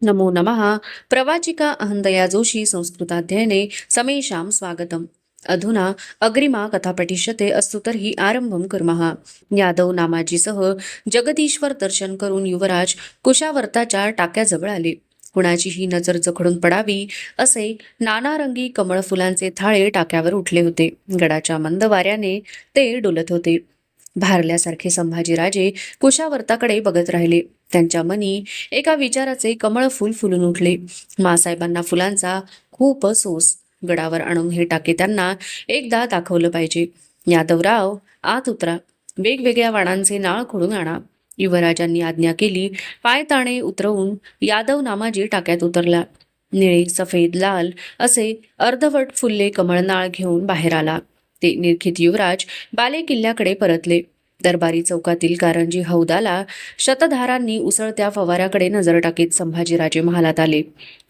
नमो नमः। प्रवाचिका अहंदया जोशी संस्कृताध्ययने समेषां स्वागतम्। अधुना अग्रिमा कथा पठिष्यते अस्तु तर्हि आरंभं कुर्मः। यादव नामाजीसह जगदीश्वर दर्शन करून युवराज कुशावर्ताच्या टाक्याजवळ आले. कुणाचीही नजर जखडून पडावी असे नानारंगी कमळ फुलांचे थाळे टाक्यावर उठले होते. गडाच्या मंद वाऱ्याने ते डुलत होते. भारल्यासारखे संभाजीराजे कुशावर्ताकडे बघत राहिले. त्यांच्या मनी एका विचाराचे कमळ फुल फुलून उठले. मासाहेबांना फुलांचा खूप सोस. गडावर आणून हे टाके त्यांना एकदा दाखवलं पाहिजे. यादवराव, आत उतरा. वेगवेगळ्या वाणांचे नाळ खोडून आणा. युवराजांनी आज्ञा केली. पायताणे उतरवून यादव नामाजी टाक्यात उतरला. निळे, सफेद, लाल असे अर्धवट फुलले कमळनाळ घेऊन बाहेर आला. ते निरखित युवराज बाले किल्ल्याकडे परतले. दरबारी चौकातील कारंजी हौदाला शतधारांनी उसळत्या फवाऱ्याकडे नजर टाकीत संभाजीराजे महालात आले.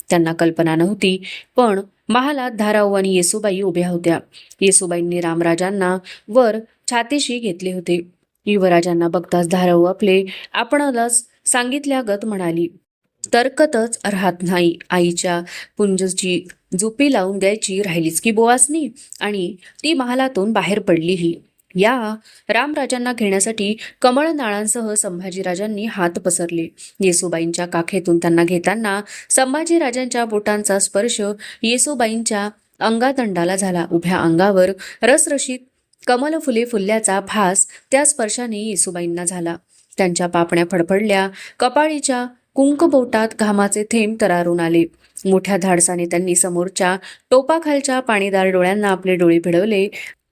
त्यांना कल्पना नव्हती, पण महालात धाराऊ आणि येसूबाई उभ्या होत्या. येसूबाईंनी रामराजांना वर छातीशी घेतले होते. युवराजांना बघताच धाराऊ आपणालाच सांगितल्यागत म्हणाली, तर्कतच राहत नाही. आईच्या पुंजची जुपी लावून द्यायची राहिलीच की बोवासनी, आणि ती महालातून बाहेर पडलीही. या रामराजांना घेण्यासाठी कमळनाळांसह संभाजीराजांनी हात पसरले. येसूबाईंच्या काखेतून त्यांना घेताना संभाजीराजांच्या बोटांचा स्पर्श येसूबाईंच्या अंगातंडाला झाला. उभ्या अंगावर रसरशीत कमलफुले फुलल्याचा भास त्या स्पर्शाने येसूबाईंना झाला. त्यांच्या पापण्या फडफडल्या. कपाळीच्या कुंकबोटात घामाचे थेंब तरारून आले. मोठ्या धाडसाने त्यांनी समोरच्या टोपाखालच्या पाणीदार डोळ्यांना आपले डोळे भिडवले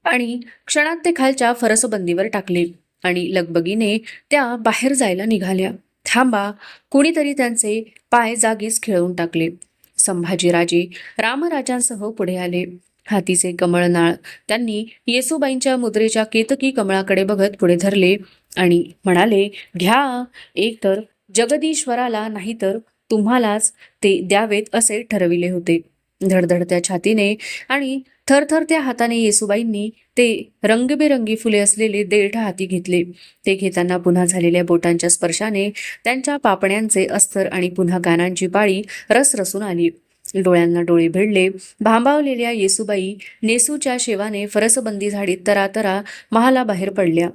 आणि क्षणात ते खालच्या फरसबंदीवर टाकले आणि लगबगीने त्या बाहेर जायला निघाल्या. थांबा, कुणीतरी त्यांचे पाय जागीच खिळवून टाकले. संभाजीराजे रामराजांसह पुढे आले. हातीचे कमळनाळ त्यांनी येसूबाईंच्या मुद्रेच्या केतकी कमळाकडे बघत पुढे धरले आणि म्हणाले, घ्या, एकतर जगदीश्वराला नाहीतर तुम्हालाच ते द्यावेत असे ठरविले होते. धडधडत्या छातीने आणि थरथरत्या हाताने येसूबाईंनी ते रंगीबेरंगी फुले असलेले देठ हाती घेतले. ते घेताना पुन्हा झालेल्या बोटांच्या स्पर्शाने त्यांच्या पापण्यांचे अस्तर आणि पुन्हा गानांची पाळी रसरसून आली. डोळ्यांना डोळे भिडले. भांबावलेल्या येसूबाई नेसूच्या शेवाने फरसबंदी झाडीत तरातरा महालाबाहेर पडल्या.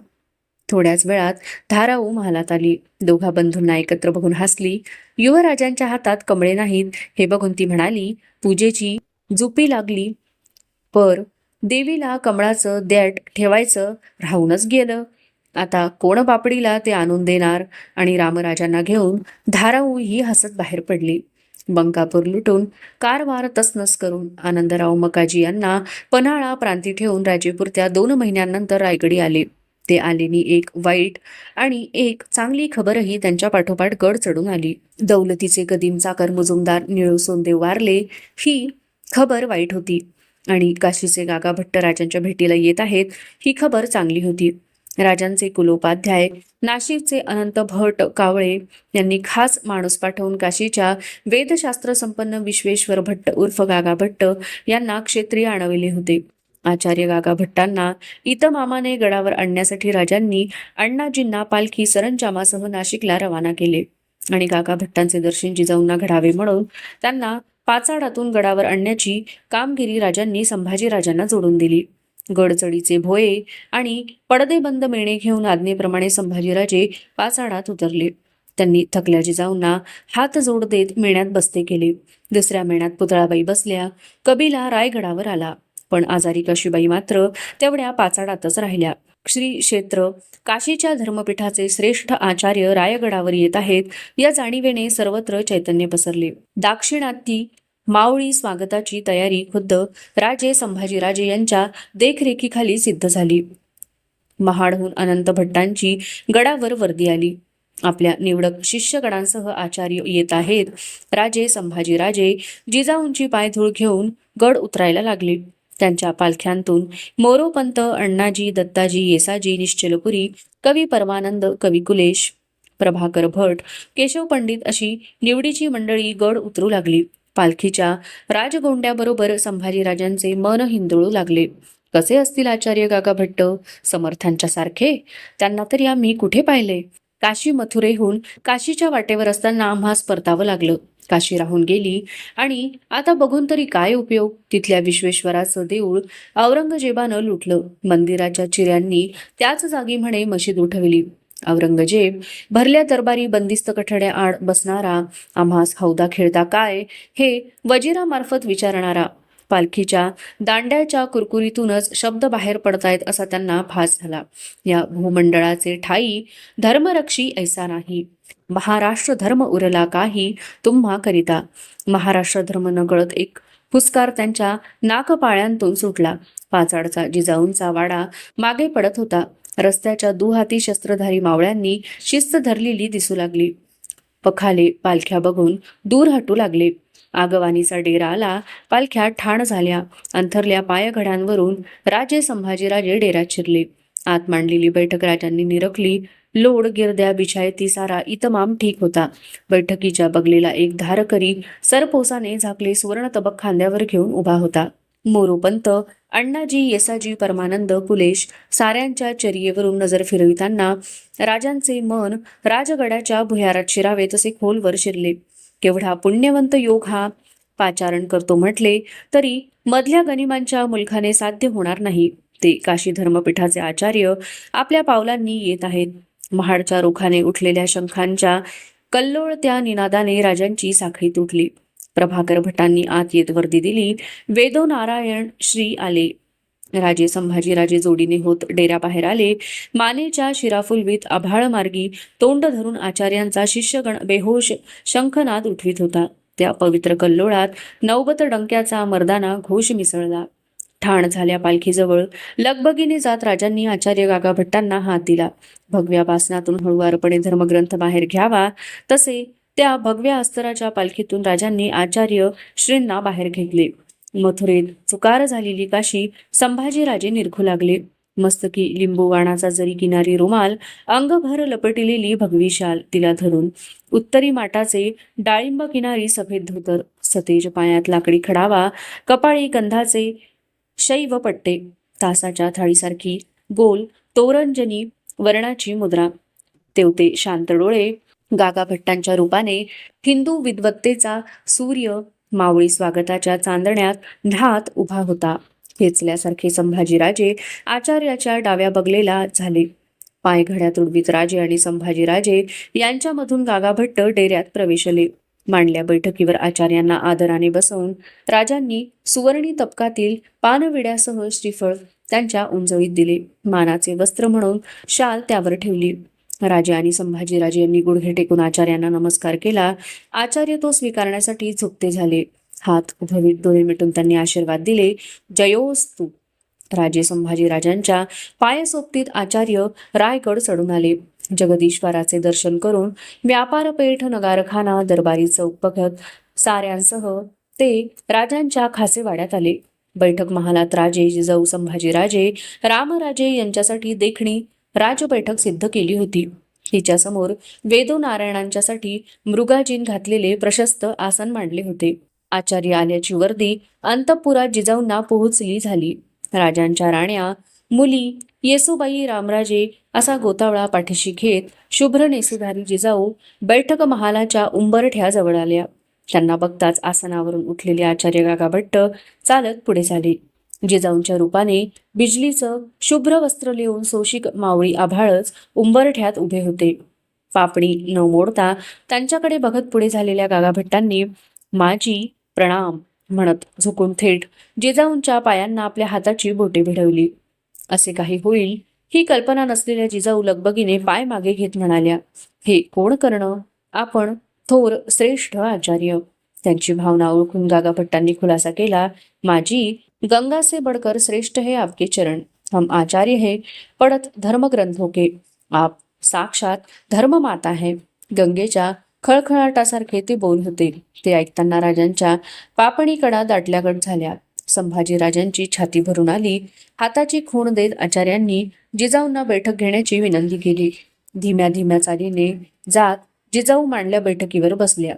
थोड्याच वेळात धाराऊ महालात आली. दोघा बंधूंना एकत्र बघून हसली. युवराजांच्या हातात कमळे नाहीत हे बघून ती म्हणाली, पूजेची जुपी लागली, पर देवीला कमळाचं देठ ठेवायचं राहूनच गेलं. आता कोण बापडीला ते आणून देणार? आणि रामराजांना घेऊन धाराऊ ही हसत बाहेर पडली. बंकापूर लुटून कारवार तसनस करून आनंदराव मकाजी यांना पन्हाळा प्रांती ठेवून राजेपुरत्या 2 महिन्यांनंतर रायगडी आले. ते आलेनी एक वाईट आणि एक चांगली खबरही त्यांच्या पाठोपाठ गड चढून आली. दौलतीचे कदीम चाकर मुजुमदार निळू सोनदेव वारले ही खबर वाईट होती, आणि काशीचे गागा भट्ट राजांच्या भेटीला येत आहेत ही खबर चांगली होती. राजांचे कुलोपाध्याय नाशिकचे अनंत भट कावळे यांनी खास माणूस पाठवून काशीच्या वेदशास्त्र संपन्न विश्वेश्वर भट्ट उर्फ गागा भट्ट यांना क्षेत्रीय आणविले होते. आचार्य गागा भट्टांना इतमामाने गडावर आणण्यासाठी राजांनी अण्णाजींना पालखी सरंजामासह नाशिकला रवाना केले आणि गागा भट्टांचे दर्शन जिजाऊंना घडावे म्हणून त्यांना पाचाडातून गडावर आणण्याची कामगिरी राजांनी संभाजीराजांना जोडून दिली. गडचढीचे भोये आणि पडदेबंद मेणे घेऊन आज्ञेप्रमाणे संभाजीराजे पाचाडात उतरले. त्यांनी थकल्या जिजाऊंना हात जोड देत मेण्यात बसते केले. दुसऱ्या मेण्यात पुतळाबाई बसल्या. कबिला रायगडावर आला, पण आजारी काशीबाई मात्र तेवढ्या पाचाडातच राहिल्या. श्री क्षेत्र काशीच्या धर्मपीठाचे श्रेष्ठ आचार्य रायगडावर येत आहेत या जाणीवेने सर्वत्र चैतन्य पसरले. दाक्षिणात्य मावळी स्वागताची तयारी खुद्द राजे संभाजीराजे यांच्या देखरेखीखाली सिद्ध झाली. महाडहून अनंत भट्टांची गडावर वर्दी आली. आपल्या निवडक शिष्यगणांसह आचार्य येत आहेत. राजे संभाजीराजे जिजाऊंची पायधूळ घेऊन गड उतरायला लागले. त्यांच्या पालख्यांतून मोरोपंत, अण्णाजी, दत्ताजी, येसाजी, निश्चलपुरी, कवी परमानंद, कवी कुलेश, प्रभाकर भट, केशव पंडित अशी निवडीची मंडळी गड उतरू लागली. पालखीच्या राजगोंड्याबरोबर संभाजीराजांचे मन हिंदुळू लागले. कसे असतील आचार्य गागा भट्ट? समर्थांच्या सारखे? त्यांना तरी आम्ही कुठे पाहिले? काशी मथुरेहून काशीच्या वाटेवर असताना आम्हास परतावं लागलं. काशी राहून गेली आणि आता बघून तरी काय उपयोग. तिथल्या विश्वेश्वराचं देऊळ औरंगजेबानं लुटलं. मंदिराच्या चिऱ्यांनी त्याच जागी म्हणे मशीद उठवली. औरंगजेब भरल्या दरबारी बंदिस्त कठड्या आड बसणारा, आम्हास हौदा खेळता काय, हे वजिरामार्फत विचारणारा. पालखीच्या दांड्याच्या कुरकुरीतूनच शब्द बाहेर पडतायत असा त्यांना भास झाला. या भूमंडळाचे ठाई धर्मरक्षी ऐसा नाही. महाराष्ट्र धर्म उरला काही तुम्हा करिता. महाराष्ट्र धर्म नकळत एक फुसकार त्यांच्या नाकपाळ्यांतून सुटला. पाचाडचा जिजाऊंचा वाडा मागे पडत होता. रस्त्याच्या दुहाती शस्त्रधारी मावळ्यांनी शिस्त धरलेली दिसू लागली. पखाले पालख्या बघून दूर हटू लागले. आगवानीचा डेरा आला. पालख्या ठाण झाल्या. अंथरल्या पायघड्यांवरून राजे संभाजीराजे डेऱ्यात शिरले. आत मांडलेली बैठक राजांनी निरखली. लोड गिरद्या बिछायती सारा इतमाम ठीक होता. बैठकीच्या बगलेला एक धारकरी सरपोसाने झाकले सुवर्ण तबक खांद्यावर घेऊन उभा होता. मोरोपंत, अण्णाजी, येसाजी, परमानंद, पुलेश साऱ्यांच्या चर्येवरून नजर फिरविताना राजांचे मन राजगडाच्या भुयारात शिरावे तसे खोलवर शिरले. केवढा पुण्यवंत योग हा. पाचारण करतो म्हटले तरी मधल्या गनिमांच्या मुलखाने साध्य होणार नाही. ते काशी धर्मपीठाचे आचार्य आपल्या पावलांनी येत आहेत. महाडच्या रोखाने उठलेल्या शंखांच्या कल्लोळत्या निनादाने राजांची साखळी तुटली. प्रभाकर भटांनी आत येत वर्दी दिली. वेदो नारायण श्री आले. राजे संभाजीराजे जोडीने होत डेऱ्याबाहेर आले. मानेच्या शिराफुलवीत आभाळ मार्गी तोंड धरून आचार्यांचा शिष्यगण बेहोश शंखनाद उठवीत होता. त्या पवित्र कल्लोळात नौबत डंक्याचा मर्दाना घोष मिसळला. ठाण झाल्या पालखीजवळ लगबगीने जात राजांनी आचार्य गागा भट्टांना हात दिला. भगव्या बासनातून हळुवारपणे धर्मग्रंथ बाहेर घ्यावा तसे त्या भगव्या अस्तराच्या पालखीतून राजांनी आचार्य श्रींना बाहेर घेतले. मथुरेत चुकार झालेली काशी संभाजीराजे निरखू लागले. मस्तकी लिंबूवाणाचा जरी किनारी रुमाल, अंगभर लपटलेली भगवी शाल तिला धरून, उत्तरी माटाचे डाळिंब किनारी सफेद धोतर, सतेज पायात लाकडी खडावा, कपाळी गंधाचे शैव पट्टे, तासाच्या थाळीसारखी गोल तोरंजनी वर्णाची मुद्रा, तेवते शांत डोळे. गागा भट्टांच्या रूपाने हिंदू विद्वत्तेचा सूर्य मावळी स्वागताच्या चांदण्यात ढात उभा होता. खेचल्यासारखे संभाजीराजे आचार्याच्या डाव्या बगलेला झाले. पायघड्यात उडवीत राजे आणि संभाजीराजे यांच्यामधून गागा भट्ट डेऱ्यात प्रवेशले. मांडल्या बैठकीवर आचार्यांना आदराने बसवून राजांनी सुवर्णी तपकातील पानविड्यासह श्रीफळ त्यांच्या उंजळीत दिले. मानाचे वस्त्र म्हणून शाल त्यावर ठेवली. राजे आणि संभाजीराजे यांनी गुडघे टेकून आचार्यांना नमस्कार केला. आचार्य तो स्वीकारण्यासाठी झुकते झाले. हात उभवीत डोळे मिटून त्यांनी आशीर्वाद दिले. जयोस्तु. राजे संभाजीराजांच्या पायसोबतीत आचार्य रायगड चढून आले. जगदीश्वराचे दर्शन करून व्यापारपेठ, नगारखाना, दरबारी चौक बघत साऱ्यांसह ते राजांच्या खासेवाड्यात आले. बैठक महालात राजे जिजाऊ संभाजीराजे रामराजे यांच्यासाठी देखणी राजबैठक सिद्ध केली होती. तिच्यासमोर वेदो नारायणांच्यासाठी मृगाजीन घातलेले प्रशस्त आसन मांडले होते. आचार्य आल्याची वर्दी अंतपुरात जिजाऊंना पोहोचली झाली. राजांच्या राण्या, मुली, येसुबाई, रामराजे असा गोतावळा पाठीशी घेत शुभ्र नेसेधारी जिजाऊ बैठक महालाच्या उंबरठ्याजवळ आल्या. त्यांना बघताच आसनावरून उठलेले आचार्य गागा भट्ट चालत पुढे झाले. जिजाऊंच्या रूपाने बिजलीचं शुभ्र वस्त्र लिहून सोशिक मावळी आभाळच उंबरठ्यात उभे होते. पापणी न मोडता त्यांच्याकडे बघत पुढे झालेल्या गागा भट्टांनी माजी प्रणाम म्हणत झुकून थेट जिजाऊंच्या पायांना आपल्या हाताची बोटे भिडवली. असे काही होईल ही कल्पना नसलेल्या जिजाऊ लगबगीने पाय मागे घेत म्हणाल्या, हे कोण करणं? आपण थोर श्रेष्ठ आचार्य. त्यांची भावना ओळखून गागा भट्टांनी खुलासा केला, माजी गंगा से बढ़कर श्रेष्ठ है आपके चरण. हम आचार्य है पढ़त धर्म ग्रंथों के. आप साक्षात धर्ममाता है. गंगेच्या खळखळाटासारखे ते बोल होते. ते ऐकताना राजांच्या पापणी कडा दाटल्यागट झाल्या. संभाजीराजांची छाती भरून आली. हाताची खूण देत आचार्यांनी जिजाऊंना बैठक घेण्याची विनंती केली. धीम्या धीम्या चालीने जात जिजाऊ मांडल्या बैठकीवर बसल्या.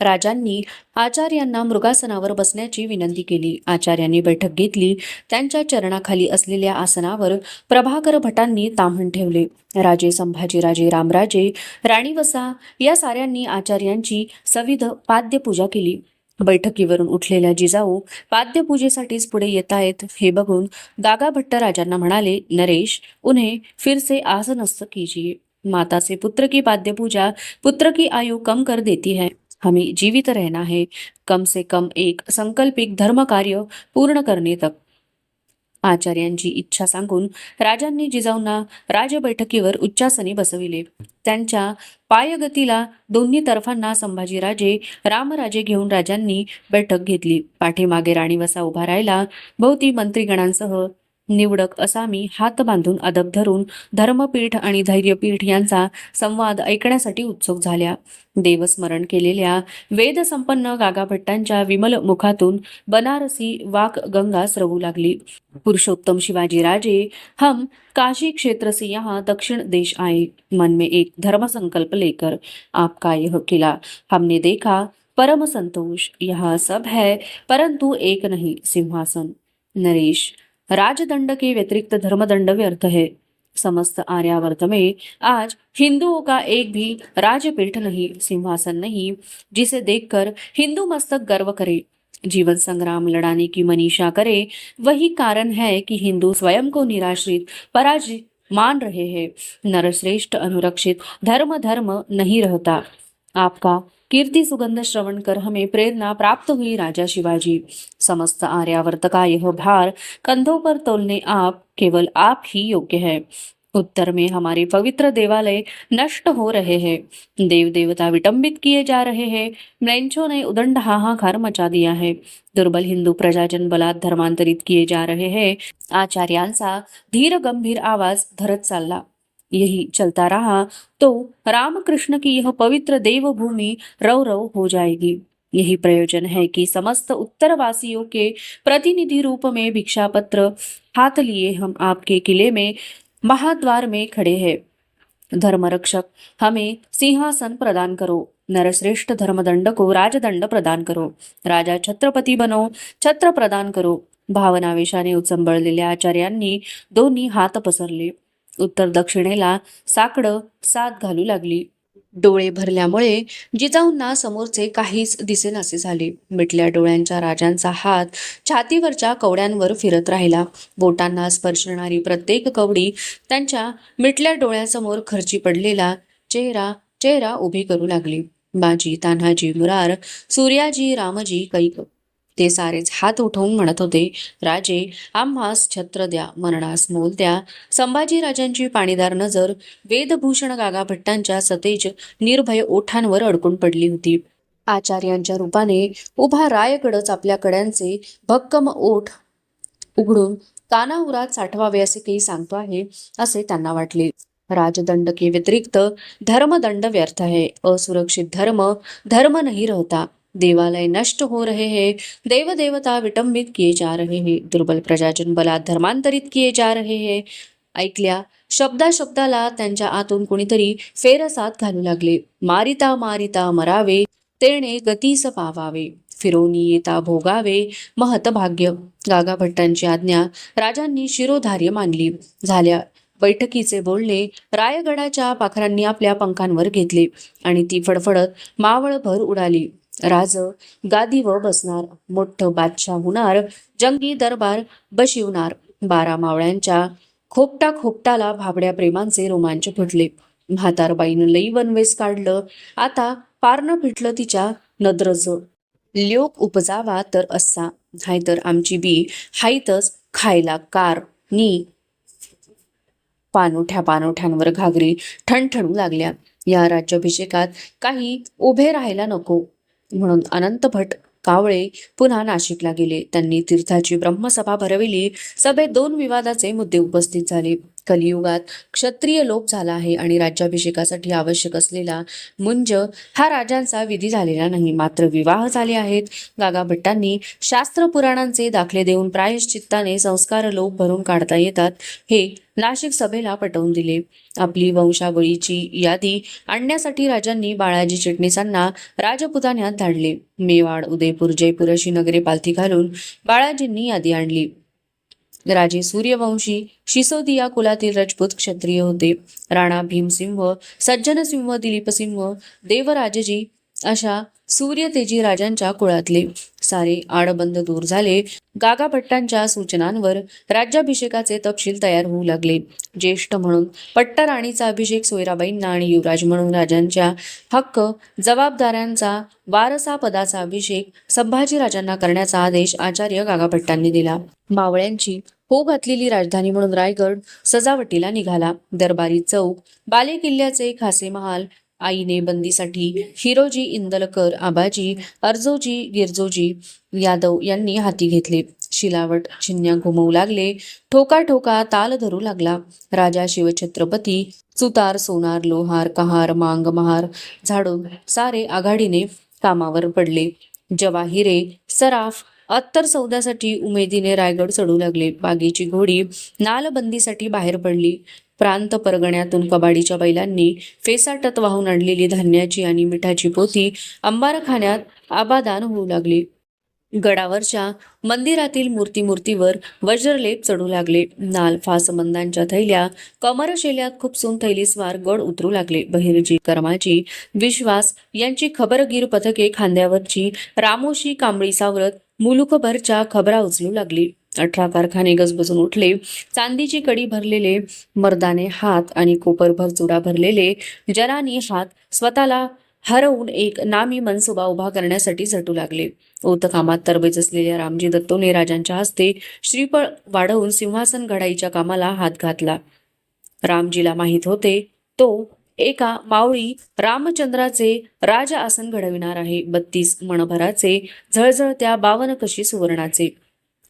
राजांनी आचार्यांना मृगासनावर बसण्याची विनंती केली. आचार्यांनी बैठक घेतली. त्यांच्या चरणाखाली असलेल्या आसनावर प्रभाकर भटांनी ताम्हण ठेवले. राजे संभाजीराजे, रामराजे, राणी वसा या साऱ्यांनी आचार्यांची सविध पाद्यपूजा केली. बैठकीवरून उठलेल्या जिजाऊ पाद्यपूजेसाठीच पुढे येत आहेत हे बघून गागाभट्ट राजांना म्हणाले, नरेश, उन्हें फिर से आसनस्थ कीजिए. माता से पुत्र की पाद्यपूजा पुत्र की आयु कम कर देती है. हमें जीवित रहना है, कम से कम एक संकल्पित धर्म कार्य पूर्ण करने तक. आचार्यांची इच्छा सांगून राजांनी जिजाऊंना राजबैठकीवर उच्चासनी बसविले. त्यांच्या पायगतीला दोन्ही तर्फांना संभाजीराजे, रामराजे घेऊन राजांनी बैठक घेतली. पाठीमागे राणी वसा उभा राहिला. भोवती मंत्रीगणांसह निवडक असामी हात बांधून अदब धरून धर्मपीठ आणि धैर्यपीठ यांचा संवाद ऐकण्यासाठी उत्सुक झाल्या. देवस्मरण केलेल्या वेदसंपन्न गागाभट्टांच्या विमल मुखातून बनारसी वाक गंगा स्रवू लागली. पुरुषोत्तम शिवाजी राजे, हम काशी क्षेत्र से यहाँ दक्षिण देश आए, मन में एक धर्म संकल्प लेकर. आपका यह किला हमने देखा, परम संतोष. यहाँ सब है परंतु एक नहीं, सिंहासन. नरेश, राजदंड के व्यतिरिक्त धर्मदंड व्यर्थ है. समस्त आर्यावर्त में आज हिंदुओं का एक भी राजपीठ नहीं, सिंहासन नहीं, जिसे देखकर हिंदू मस्तक गर्व करे, जीवन संग्राम लड़ाने की मनीषा करे. वही कारण है कि हिंदू स्वयं को निराश्रित, पराजित मान रहे हैं. नरश्रेष्ठ अनुरक्षित धर्म धर्म नहीं रहता. आपका कीर्ति सुगंध श्रवण कर हमें प्रेरणा प्राप्त हुई राजा शिवाजी. समस्त आर्यावर्त का यह भार कंधों पर तोलने आप, केवल आप ही योग्य है. उत्तर में हमारे पवित्र देवालय नष्ट हो रहे हैं, देव देवता विटंबित किए जा रहे हैं. म्लेच्छों ने उदंड हाहाकार मचा दिया है. दुर्बल हिंदू प्रजाजन बलात् धर्मांतरित किए जा रहे हैं. आचार्यांचा धीर गंभीर आवाज धरत चालला. यही चलता रहा तो रामकृष्ण की यह पवित्र देवभूमि रव रव हो जाएगी. यही प्रयोजन है कि समस्त उत्तरवासियों के प्रतिनिधि रूप में भिक्षापत्र हाथ लिए हम आपके किले में महाद्वार में खड़े हैं. धर्मरक्षक, हमें सिंहासन प्रदान करो. नरश्रेष्ठ धर्मदंड को राजदंड प्रदान करो. राजा छत्रपती बनो, छत्र प्रदान करो. भावनावेशाने उचंबळलेल्या आचार्यांनी दोन्ही हात पसरले. उत्तर दक्षिणेला साकडं साथ घालू लागली. डोळे भरल्यामुळे जिजाऊंना समोरचे काहीच दिसेनासे झाले. मिटल्या डोळ्यांच्या राजांचा हात छातीवरच्या कवड्यांवर फिरत राहिला. बोटांना स्पर्शणारी प्रत्येक कवडी त्यांच्या मिटल्या डोळ्यासमोर खर्ची पडलेला चेहरा चेहरा उभी करू लागली. बाजी, तान्हाजी, मुरार, सूर्याजी, रामजी, कैक ते सारेच हात उठवून म्हणत होते, राजे, आम्हास छत्र द्या, मरणास मोल द्या. संभाजीराजांची पाणीदार नजर वेदभूषण गागाभट्टांच्या सतेज निर्भय ओठांवर अडकून पडली होती. आचार्यांच्या रूपाने उभा रायगडच आपल्या कड्यांचे भक्कम ओठ उघडून कानाउरात साठवावे असे काही सांगतो आहे असे त्यांना वाटले. राजदंड के व्यतिरिक्त धर्मदंड व्यर्थ है. असुरक्षित धर्म धर्म नहीं रहता. देवालय नष्ट हो रहे हैं, देव देवता विटंबित किए जा रहे हैं, दुर्बल प्रजाजन बलात् धर्मांतरित किए जा रहे हैं. ऐकल्या शब्दाला त्यांच्या आतून कोणीतरी फेरसात घालू लागले. मारिता मारिता मरावे, तेणे गतीस पावावे, फिरोनी येता भोगावे महतभाग्य. गागाभट्टांची आज्ञा राजांनी शिरोधार्य मानली. झाल्या बैठकीचे बोलणे रायगडाच्या पाखरांनी आपल्या पंखांवर घेतले आणि ती फडफडत मावळभर उडाली. राज गादीवर बसणार, मोठं बादशाह होणार, जंगी दरबार बशिवणार. 12 मावळ्यांच्या खोपटाला भाबड्या प्रेमांचे रोमांच फुटले. म्हातारबाईनं लई वनवेस काढलं. आता पारणं फिटलं तिच्या नद्रचं. लोक उपजावा तर असा, नाहीतर आमची बी हायतच खायला कार नी. पानोठ्यांवर घागरी ठणठणू लागल्या. या राज्याभिषेकात काही उभे राहायला नको म्हणून अनंत भट कावळे पुन्हा नाशिकला गेले. त्यांनी तीर्थाची ब्रह्मसभा भरविली. सभेत 2 विवादाचे मुद्दे उपस्थित झाले. कलियुगात क्षत्रिय लोप झाला आहे आणि राज्याभिषेकासाठी आवश्यक असलेला मुंज हा राजांचा विधी झालेला नाही, मात्र विवाह झाले आहेत. गागा भट्टांनी शास्त्र पुराणांचे दाखले देऊन प्रायश्चित्ताने संस्कार लोप भरून काढता येतात हे नाशिक सभेला पटवून दिले. आपली वंशावळीची यादी आणण्यासाठी राजांनी बाळाजी चिटणीसांना राजपुतान्यात धाडले. मेवाड, उदयपूर, जयपूर अशी नगरे पालथी घालून बाळाजींनी यादी आणली. राजे सूर्यवंशी सिसोदिया कुलातील राजपूत क्षत्रिय होते. राणा भीमसिंह, सज्जनसिंह, दिलीपसिंह, देवराजजी अशा सूर्यतेजी राजांच्या कुळातले. सारे आडबंद दूर झाले. गागा भट्टांच्या सूचनांवर राज्याभिषेकाचे तपशील तयार होऊ लागले. ज्येष्ठ म्हणून पट्टराणीचा अभिषेक सोयराबाईंना आणि युवराज म्हणून राजांच्या हक्क जबाबदाऱ्यांचा वारसा पदाचा अभिषेक संभाजीराजांना करण्याचा आदेश आचार्य गागा भट्टांनी दिला. मावळ्यांची हो घातलेली राजधानी म्हणून रायगड सजावटीला निघाला. दरबारी चौक, बालेकिल्ल्याचे खासे महाल, आईने बंदीसाठी हिरोजी इंदलकर, आबाजी, अर्जोजी, गिरजोजी यादव यांनी हाती घेतले. शिलावट चिन्या घुमवू लागले. ठोका ठोका ताल धरू लागला. राजा शिवछत्रपती सुतार, सोनार, लोहार, कहार, मांग, महार झाडून सारे आघाडीने कामावर पडले. जवाहिरे, सराफ, अत्तर सौद्यासाठी उमेदीने रायगड चढू लागले. बागेची घोडी नालबंदीसाठी बाहेर पडली. प्रांत परगण्यातून कबाडीच्या बैलांनी फेसाटत वाहून आणलेली धान्याची आणि मिठाची पोती अंबारखान्यात आबादान होऊ लागली. गडावरच्या मंदिरातील मूर्तीवर वज्रलेप चढू लागले. नाल, फासबंदांच्या थैल्या कमरशेल्यात खुपसून थैलीस्वार गड उतरू लागले. बहिर्जी, कर्माजी, विश्वास यांची खबरगीर पथके खांद्यावरची रामोशी कांबळी सावरत मुलुकभरच्या खबरा उचलू लागली. 18 कारखाने गजबजून उठले. चांदीची कडी भरलेले मर्दाने हात आणि कोपरभर चुरा भरलेले जनानी हात स्वतःला हरवून एक नामी मनसुबा उभा करण्यासाठी झटू लागले. ओतकामात तरबेज असलेल्या रामजी दत्तोने राजांच्या हस्ते श्रीफळ वाढवून सिंहासन घडाईच्या कामाला हात घातला. रामजीला माहीत होते तो एका मावळी रामचंद्राचे राज आसन घडविणार आहे. 32 मणभराचे, झळझळत्या 52 कशी सुवर्णाचे.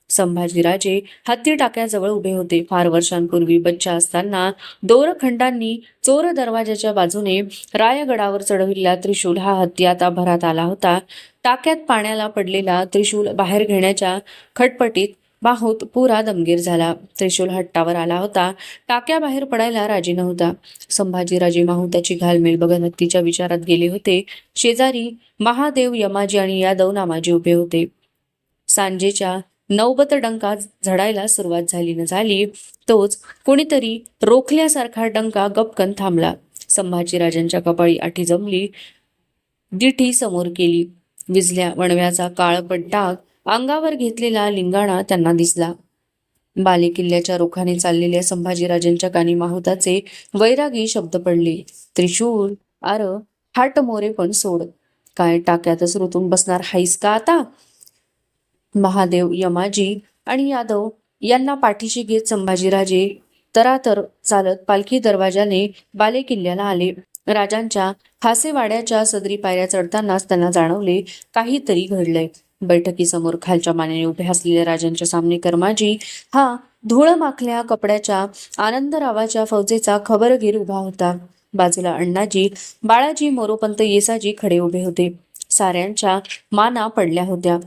संभाजीराजे हत्ती टाक्याजवळ उभे होते. फार वर्षांपूर्वी बच्चा असताना दोरखंडांनी चोर दरवाजाच्या बाजूने रायगडावर चढविलेला त्रिशूल हा हत्ती आता भरात आला होता. टाक्यात पाण्याला पडलेला त्रिशूल बाहेर घेण्याच्या खटपटीत माहूत पुरा दमगीर झाला. त्रिशूल हट्टावर आला होता. टाक्याबाहेर पडायला राजी नव्हता. संभाजीराजे माहुताची घालमेल बघत हत्तीच्या विचारात गेले होते. शेजारी महादेव, यमाजी आणि यादव नामाजी उभे होते. सांजेच्या नौबत डंका झडायला सुरुवात झाली न झाली तोच कुणीतरी रोखल्यासारखा डंका गपकन थांबला. संभाजीराजांच्या कपाळी आठी जमली. दिठी समोर केली. विजल्या वणव्याचा काळपट डाग अंगावर घेतलेला लिंगाणा त्यांना दिसला. बालेकिल्ल्याच्या रोखाने चाललेल्या संभाजीराजांच्या कानी माहुताचे वैरागी शब्द पडले. त्रिशूल, आर हाट मोरे पण सोड. काय टाक्यातच रुतून बसणार हाईस का आता? महादेव, यमाजी आणि यादव यांना पाठीशी घेत संभाजीराजे तरातर चालत पालखी दरवाजाने बालेकिल्ल्याला आले. राजांच्या खासेवाड्याच्या सदरी पायऱ्या चढतानाच त्यांना जाणवले काहीतरी घडलंय. बैठकीसमोर खालच्या मानेने उभे असलेल्या राजांच्या सामने कर्माजी हा धूळमाखल्या कपड्याच्या आनंदरावाच्या फौजेचा खबरगीर उभा होता. बाजूला अण्णाजी, बाळाजी, मोरोपंत, येसाजी खडे उभे होते. साऱ्यांच्या माना पडल्या होत्या.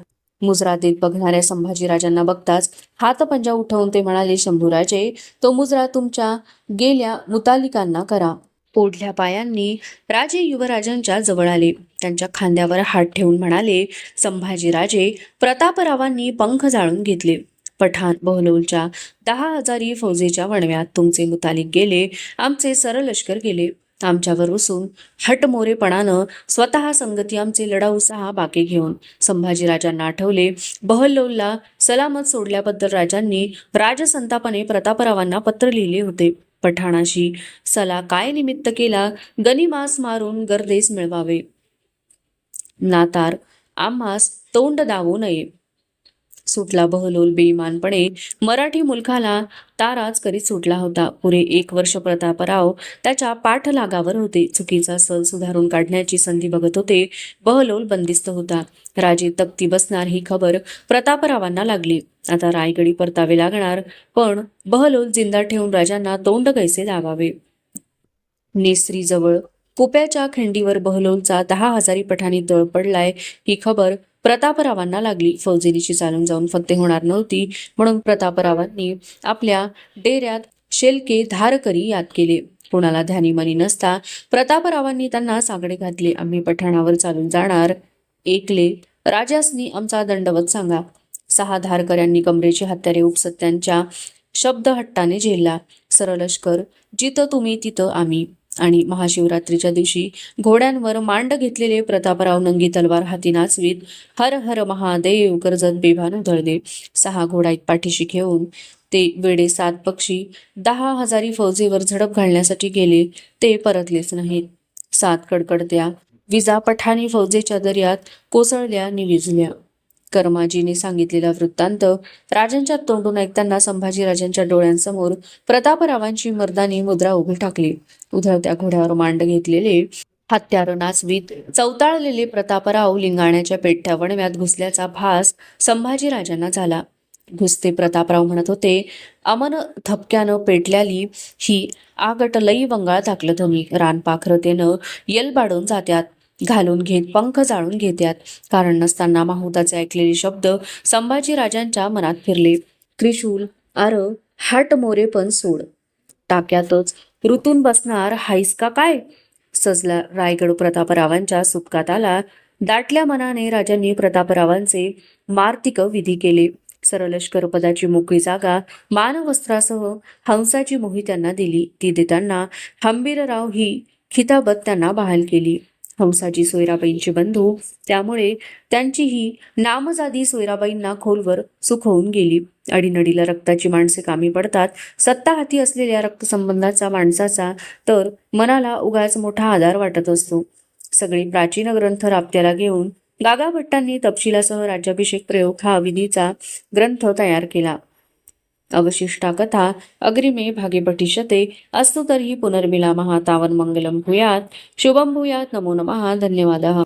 मुजरा देत बघणाऱ्या संभाजीराजांना बघताच हातपंजा उठवून ते म्हणाले, शंभूराजे, तो मुजरा तुमच्या गेल्या मुतालिकांना करा. ओढल्या पायांनी राजे युवराजांच्या जवळ आले. त्यांच्या खांद्यावर हात ठेवून म्हणाले, संभाजीराजे, प्रतापरावांनी पंख जाळून घेतले. पठाण बहलोलच्या 10,000 फौजेच्या वणव्यात तुमचे मुतालिक गेले. आमचे सरलष्कर गेले. आमच्यावर रुसून हटमोरेपणानं स्वतः संगती आमचे लढाऊ 6 बाके घेऊन. संभाजीराजांना आठवले, बहलोलला सलामत सोडल्याबद्दल राजांनी राजसंतापाने प्रतापरावांना पत्र लिहिले होते. पठाणाशी सला काय निमित्त केला, गनिमास मारून गर्देस मिळवावे. नातार आम्हास तोंड दावू नये. सुटला बहलोल बेईमानपणे मराठी मुलखाला ताराज करीत सुटला होता. पुरे 1 वर्ष प्रतापराव त्याच्या पाठलागावर होते. चुकीचा सल सुधारून काढण्याची संधी बघत होते. बहलोल बंदिस्त होता. राजे तक्ती बसणार ही खबर प्रतापरावांना लागली. आता रायगडी परतावे लागणार, पण बहलोल जिंदा ठेवून राजांना तोंड कैसे लावावे. नेसरीजवळ कुप्याच्या खिंडीवर बहलोलचा 10,000 पठाणी तळ पडलाय ही खबर प्रतापरावांना लागली. फौजेरीची चालून जाऊन फत्ते होणार नव्हती, म्हणून प्रतापरावांनी आपल्या डेऱ्यात शेलके धारकरी याद केले. कोणाला ध्यानीमनी नसता प्रतापरावांनी त्यांना साकडे घातले. आम्ही पठाणावर चालून जाणार, एकले राजासनी आमचा दंडवत सांगा. 6 धारकऱ्यांनी कमरेची हत्यारे उपसत त्यांच्या शब्द हट्टाने झेलला. सरलष्कर जिथं तुम्ही तिथं आम्ही. आणि महाशिवरात्रीच्या दिवशी घोड्यांवर मांड घेतलेले प्रतापराव नंगी तलवार हाती नाचवीत हर हर महादेव कर्जत बेभान उधळले. 6 घोडाईत पाठीशी घेऊन ते वेडे 7 पक्षी 10,000 फौजेवर झडप घालण्यासाठी गेले. ते परतलेच नाहीत. 7 कडकडत्या विजा पठाणी फौजेच्या दर्यात कोसळल्या निविजल्या. कर्माजीने सांगितलेला वृत्तांत राजांच्या तोंडून ऐकताना संभाजीराजांच्या डोळ्यांसमोर प्रतापरावांची मर्दानी मुद्रा उभी टाकली. उधळत्या घोड्यावर मांड घेतलेले हत्यार नाचवीत चवताळलेले प्रतापराव लिंगाण्याच्या पेठ्या वणव्यात घुसल्याचा भास संभाजीराजांना झाला. घुसते प्रतापराव म्हणत होते, अमन धपक्यानं पेटल्याली ही आगट लई वंगाळ टाकलं धनी. रानपाखरतेनं येलबाडून जात्यात, घालून घेत पंख जाळून घेत्यात. कारण नसताना माहुताचे ऐकलेले शब्द संभाजीराजांच्या मनात फिरले. त्रिशूल आर हाट मोरे पण सोड, टाक्यातच ऋतून बसणार हायस का काय. सजला रायगड प्रतापरावांच्या सुटकात आला. दाटल्या मनाने राजांनी प्रतापरावांचे मार्तिक विधी केले. सरलष्कर पदाची मोकळी जागा मानवस्त्रासह हंसाची मोही त्यांना दिली. ती देताना हंबीरराव ही खिताबत त्यांना बहाल केली. हंसाची सोयराबाईंची बंधू, त्यामुळे त्यांची ही नामजादी सोयराबाईंना खोलवर सुखवून गेली. अडीनडीला रक्ताची माणसे कामी पडतात. सत्ता हाती असलेल्या रक्तसंबंधाचा माणसाचा तर मनाला उगाच मोठा आधार वाटत असतो. सगळी प्राचीन ग्रंथ राबत्याला घेऊन गागाभट्टांनी तपशिलासह राज्याभिषेक प्रयोग हा विधीचा ग्रंथ तयार केला. अवशिष्टा कथा अग्रिमे भागे पठिष्यते. अस्तु तर्हि पुनर्मिलामः. तावन् मंगलं भूयात्, शुभं भूयात्. नमो नमः. धन्यवादः.